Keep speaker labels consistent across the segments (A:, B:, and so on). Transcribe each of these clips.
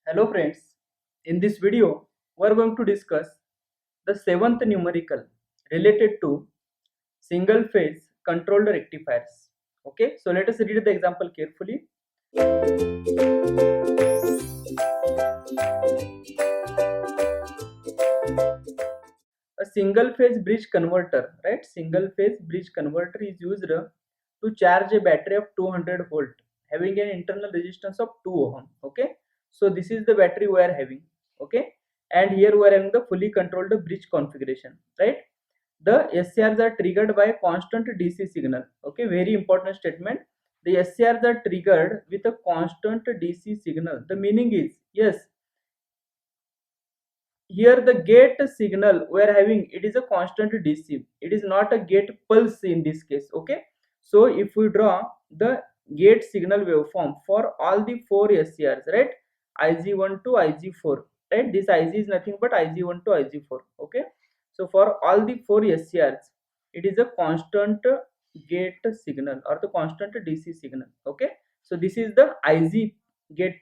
A: Hello friends, in this video we are going to discuss the seventh numerical related to single phase controlled rectifiers. Okay, so let us read the example carefully. A single phase bridge converter, right? Single phase bridge converter is used to charge a battery of 200 volt having an internal resistance of 2 ohm. Okay, so this is the battery we are having. Okay, and here we are having the fully controlled bridge configuration, right? The SCRs are triggered by a constant DC signal. Okay, very important statement. The SCRs are triggered with a constant DC signal. The meaning is, yes, here the gate signal we are having, it is a constant DC, it is not a gate pulse in this case. Okay, so if we draw the gate signal waveform for all the four SCRs, right? Ig1 to Ig4, right? This Ig is nothing but Ig1 to Ig4. Okay, so for all the four SCRs it is a constant gate signal or the constant DC signal. Okay, so this is the Ig gate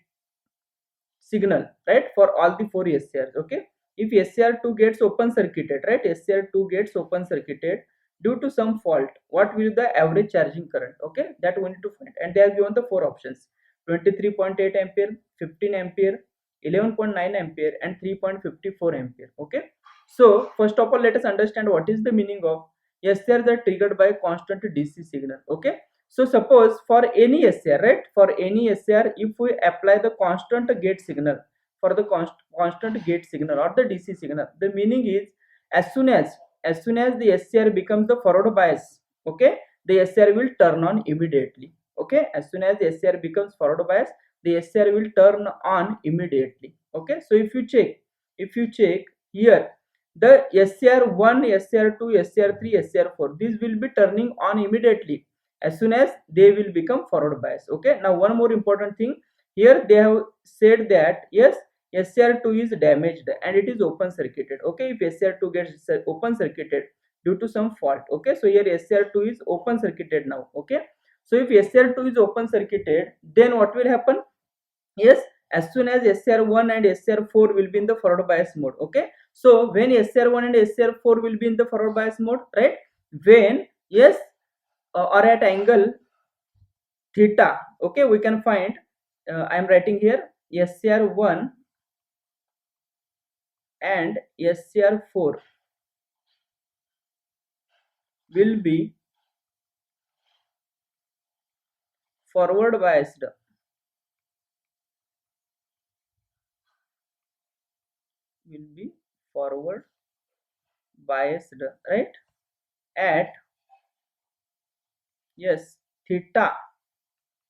A: signal, right, for all the four SCRs. Okay, if SCR2 gets open circuited, right, SCR2 gets open circuited due to some fault, what will the average charging current? Okay, that we need to find, and they have given the four options: 23.8 ampere, 15 ampere, 11.9 ampere, and 3.54 ampere. Okay, so first of all let us understand what is the meaning of SCRs are triggered by constant DC signal. Okay, so suppose for any SCR, right, for any SCR, if we apply the constant gate signal, for the constant gate signal or the DC signal, the meaning is as soon as the SCR becomes the forward bias, okay, the SCR will turn on immediately. Okay, as soon as the SCR becomes forward bias, the SCR will turn on immediately. Okay, so if you check here, the SCR1, SCR2, SCR3, SCR4, these will be turning on immediately as soon as they will become forward bias. Okay, now one more important thing, here they have said that yes, SCR2 is damaged and it is open circuited. Okay, if SCR2 gets open circuited due to some fault, okay, so here SCR2 is open circuited now. Okay, so if SCR2 is open circuited, then what will happen? Yes, as soon as SCR1 and SCR4 will be in the forward bias mode. Okay, so when SCR1 and SCR4 will be in the forward bias mode, right, when, yes, or at angle theta, okay, we can find, I am writing here, SCR1 and SCR4 will be forward biased, will be forward biased, right, at, yes, theta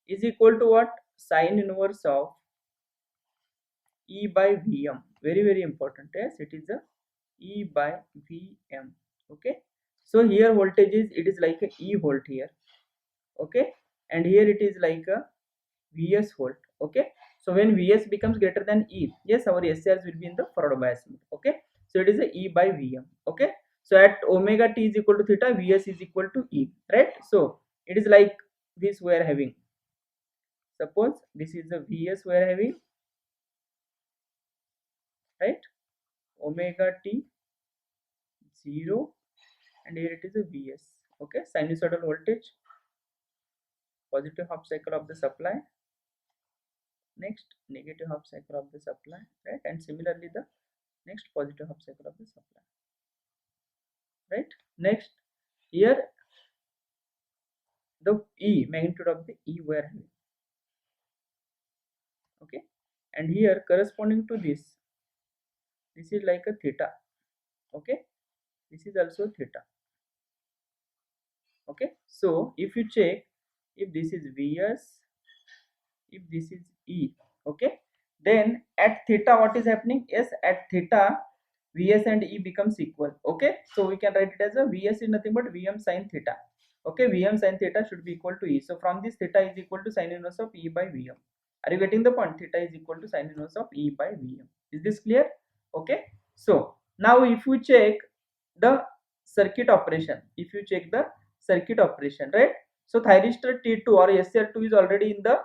A: is equal to what? Sine inverse of E by Vm. Very very important. Yes, it is a E by Vm. Okay, so here voltage is, it is like a E volt here. Okay, and here it is like a Vs volt. Okay, so when Vs becomes greater than E, yes, our SCRs will be in the forward bias mode. Okay, so it is a E by Vm. Okay, so at omega t is equal to theta, Vs is equal to E, right? So it is like this we are having. Suppose this is the Vs we are having, right? Omega t 0, and here it is a Vs. Okay, sinusoidal voltage, positive half cycle of the supply, next negative half cycle of the supply, right, and similarly the next positive half cycle of the supply, right. Next, here the E, magnitude of the E we are having. Okay, and here corresponding to this is like a theta. Okay, this is also theta. Okay, so if you check, if this is Vs, if this is E, okay, then at theta what is happening? Yes, at theta Vs and E becomes equal. Okay, so we can write it as a Vs is nothing but Vm sin theta. Okay, Vm sin theta should be equal to E. So from this, theta is equal to sine inverse of E by Vm. Are you getting the point? Theta is equal to sine inverse of E by Vm. Is this clear? Okay, so now if we check the circuit operation, if you check the circuit operation, right, so thyristor T2 or SCR2 is already in the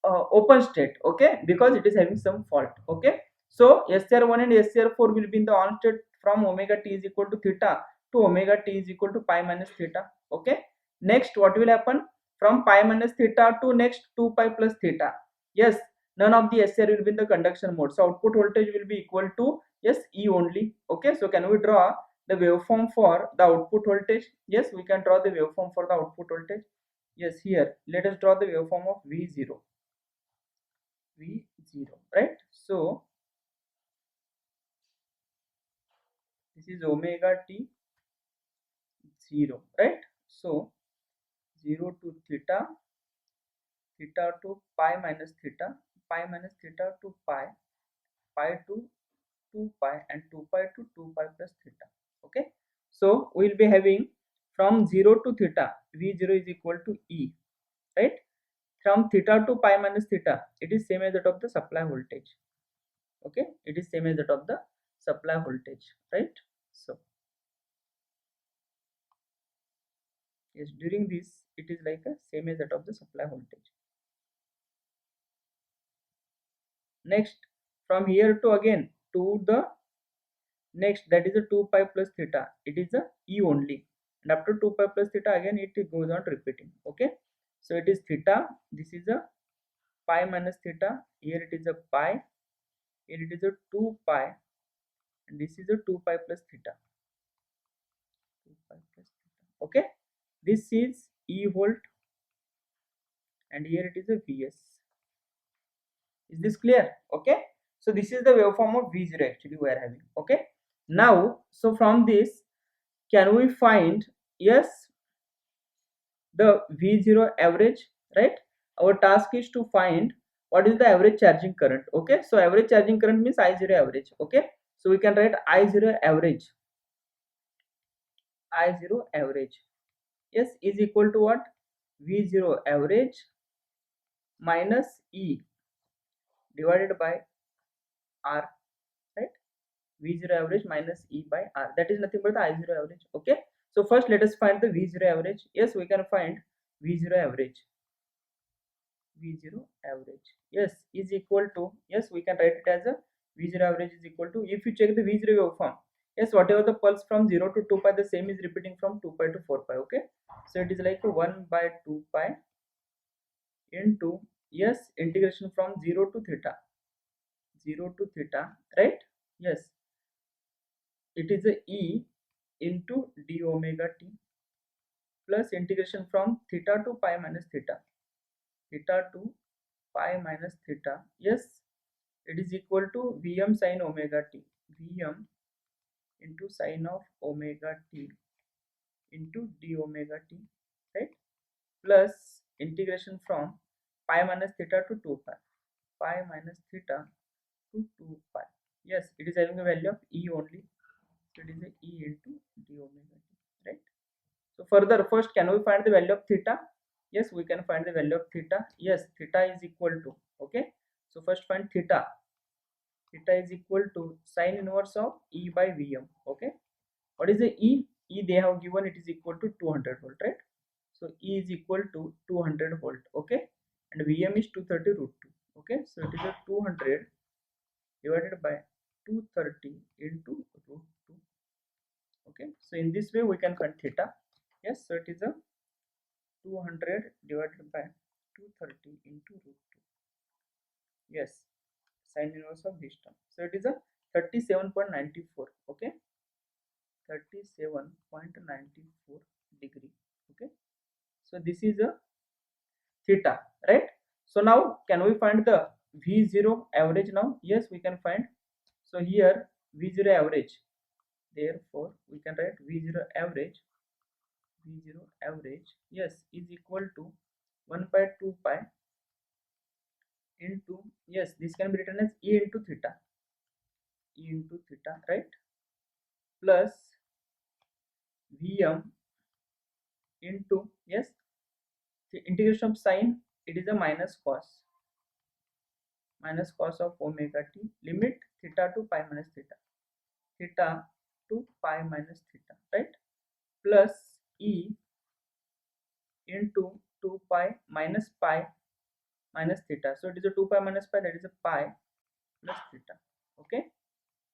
A: open state, okay, because it is having some fault. Okay, so SCR1 and SCR4 will be in the on state from omega t is equal to theta to omega t is equal to pi minus theta. Okay, next what will happen, from pi minus theta to next 2 pi plus theta. Yes, none of the SCR will be in the conduction mode, so output voltage will be equal to, yes, E only. Okay, so can we draw the waveform for the output voltage? Yes, we can draw the waveform for the output voltage. Yes, here let us draw the waveform of V0. V0, right? So this is omega t 0, right? So 0 to theta, theta to pi minus theta, pi minus theta to pi, pi to 2 pi, and 2 pi to 2 pi plus theta. Okay, so we will be having from 0 to theta, V0 is equal to E, right? From theta to pi minus theta, it is same as that of the supply voltage. Okay, it is same as that of the supply voltage, right? So yes, during this it is like a same as that of the supply voltage. Next, from here to again to the next, that is a 2 pi plus theta, it is a E only, and after 2 pi plus theta again it goes on repeating. Okay, so it is theta, this is a pi minus theta, here it is a pi, here it is a 2 pi, and this is a 2 pi plus theta, 2 pi plus theta. Okay, this is E volt, and here it is a Vs. Is this clear? Okay, so this is the waveform of V0 actually we are having. Okay, now so from this can we find, yes, the V0 average, right? Our task is to find what is the average charging current. Okay, so average charging current means I0 average. Okay, so we can write I0 average, I0 average, yes, is equal to what, V0 average minus E divided by R, right? V0 average minus E by R, that is nothing but the I0 average. Okay, so first let us find the V0 average. Yes, we can find V0 average, V0 average, yes, is equal to, yes, we can write it as a V0 average is equal to, if you check the V0 waveform, yes, whatever the pulse from 0 to 2 pi, the same is repeating from 2 pi to 4 pi. Okay, so it is like 1 by 2 pi into, yes, integration from 0 to theta, 0 to theta, right? Yes, it is a E into d omega t plus integration from theta to pi minus theta, theta to pi minus theta. Yes, it is equal to Vm sin omega t, Vm into sine of omega t into d omega t, right? Plus integration from pi minus theta to 2 pi, pi minus theta to 2 pi. Yes, it is having a value of E only, so it is a E into d omega t, right? So further, first can we find the value of theta? Yes, we can find the value of theta. Yes, theta is equal to, okay, so first find theta. Theta is equal to sine inverse of E by Vm. Okay, what is the E? E they have given, it is equal to 200 volt, right? So E is equal to 200 volt. Okay, and Vm is 230 root 2. Okay, so it is a 200 divided by 230 into root 2. Okay, so in this way we can find theta. Yes, so it is a 200 divided by 230 into root 2. Yes, sine inverse of this term, so it is a 37.94. Okay, 37.94 degree. Okay, so this is a theta, right? So now can we find the V0 average now? Yes, we can find. So here V0 average, therefore we can write V0 average, V0 average, yes, is equal to 1 by 2 pi into, yes, this can be written as E into theta, E into theta, right? Plus Vm into, yes, the integration of sine, it is a minus cos of omega t, limit theta to pi minus theta, theta to pi minus theta, right? Plus E into 2 pi minus pi minus theta. So it is a 2 pi minus pi, that is a pi plus theta. Okay,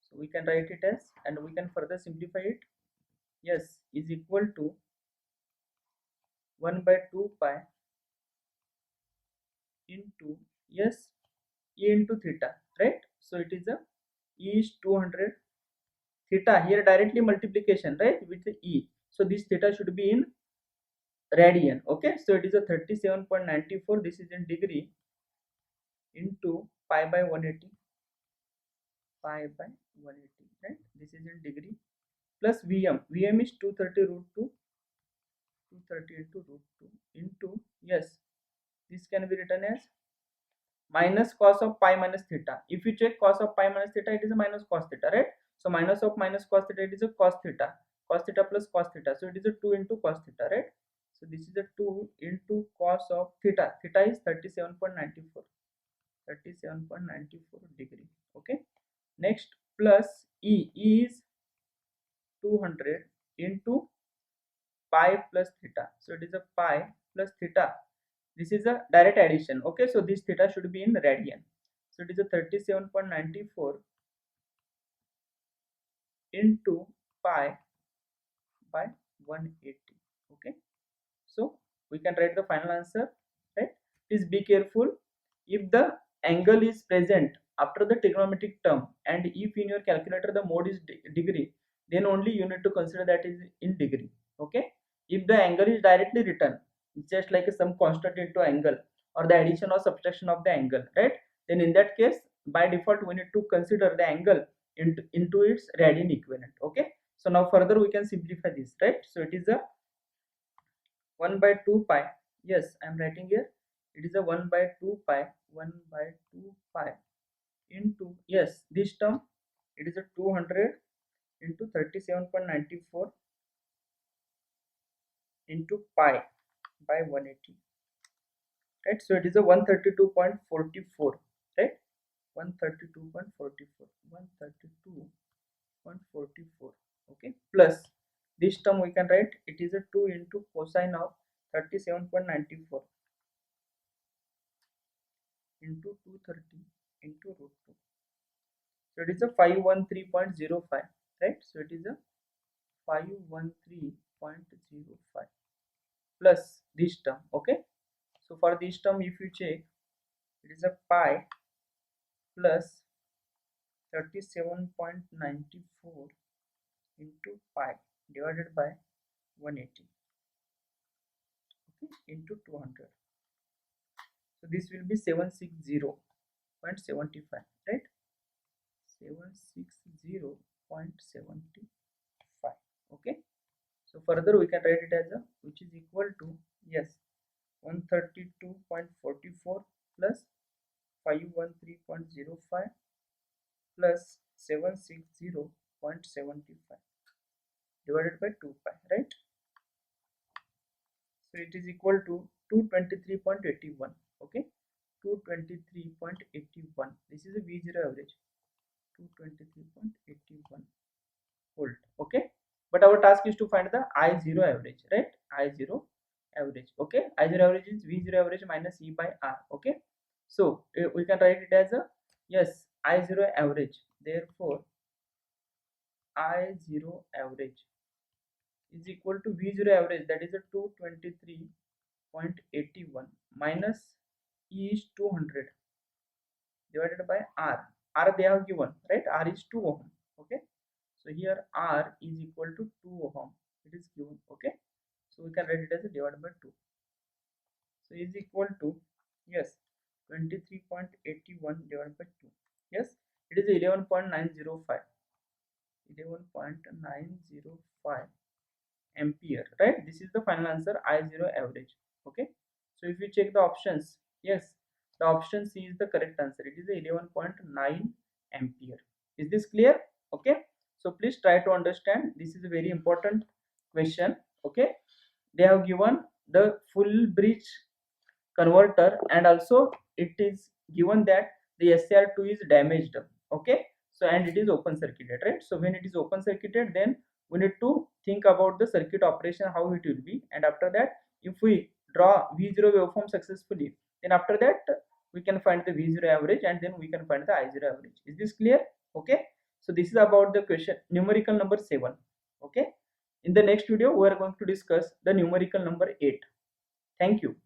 A: so we can write it as, and we can further simplify it. Yes, is equal to 1 by 2 pi into, yes, e into theta, right? So it is a e is 200, theta here directly multiplication, right, with the e. So this theta should be in radian. Okay, so it is a 37.94, this is in degree, into pi by 180, pi by 180, right? This is in degree, plus vm is 230 root 2, 230 into root 2 into, yes, this can be written as minus cos of pi minus theta. If you check cos of pi minus theta, it is a minus cos theta, right? So minus of minus cos theta, it is a cos theta plus cos theta. So it is a 2 into cos theta, right? So this is a 2 into cos of theta. Theta is 37.94, 37.94 degree. Okay. Next, plus e is 200 into pi plus theta. So it is a pi plus theta. This is a direct addition. Okay, so this theta should be in radian. So it is a 37.94 into pi by 180. Okay, so we can write the final answer, right? Please be careful. If the angle is present after the trigonometric term, and if in your calculator the mode is degree, then only you need to consider that is in degree. Okay, if the angle is directly written just like some constant into angle, or the addition or subtraction of the angle, right, then in that case by default we need to consider the angle into its radian equivalent. Okay, so now further we can simplify this, right? So it is a 1 by 2 pi, yes, I am writing here, it is a 1 by 2 pi, 1 by 2 pi into, yes, this term, it is a 200 into 37.94 into pi by 180, right? So it is a 132.44, right? 132.44, 132.44. Okay, plus this term we can write, it is a 2 into cosine of 37.94 into 230 into root 2. So it is a 513.05, right? So it is a 513.05 plus this term. Okay, so for this term if you check, it is a pi plus 37.94 into pi divided by 180, okay, into 200. So this will be 760.75, right? 760.75. Okay, so further we can write it as a, which is equal to, yes, 132.44 plus 513.05 plus 760.75 divided by 2 pi, right? So it is equal to 223.81. Okay, 223.81. This is a V0 average, 223.81 volt. Okay, but our task is to find the I0 average, right? I0 average. Okay, I0 average is V0 average minus E by R. Okay, so we can write it as a, yes, I0 average. Therefore I0 average is equal to V0 average, that is a 223.81 minus E is 200 divided by R. R they have given, right? R is 2 ohm. Okay, so here R is equal to 2 ohm. It is given. Okay, so we can write it as a divided by 2. So is equal to, yes, 23.81 divided by 2. Yes, it is 11.905. 11.905 ampere, right? This is the final answer, I0 average. Okay, so if you check the options, yes, the option C is the correct answer. It is 11.9 ampere. Is this clear? Okay, so please try to understand, this is a very important question. Okay, they have given the full bridge converter, and also it is given that the SCR2 is damaged. Okay, so and it is open circuited, right? So when it is open circuited, then we need to think about the circuit operation, how it will be, and after that if we draw V0 waveform successfully, then after that we can find the V0 average, and then we can find the I0 average. Is this clear? Okay, so this is about the question numerical number 7. Okay, in the next video we are going to discuss the numerical number 8. Thank you.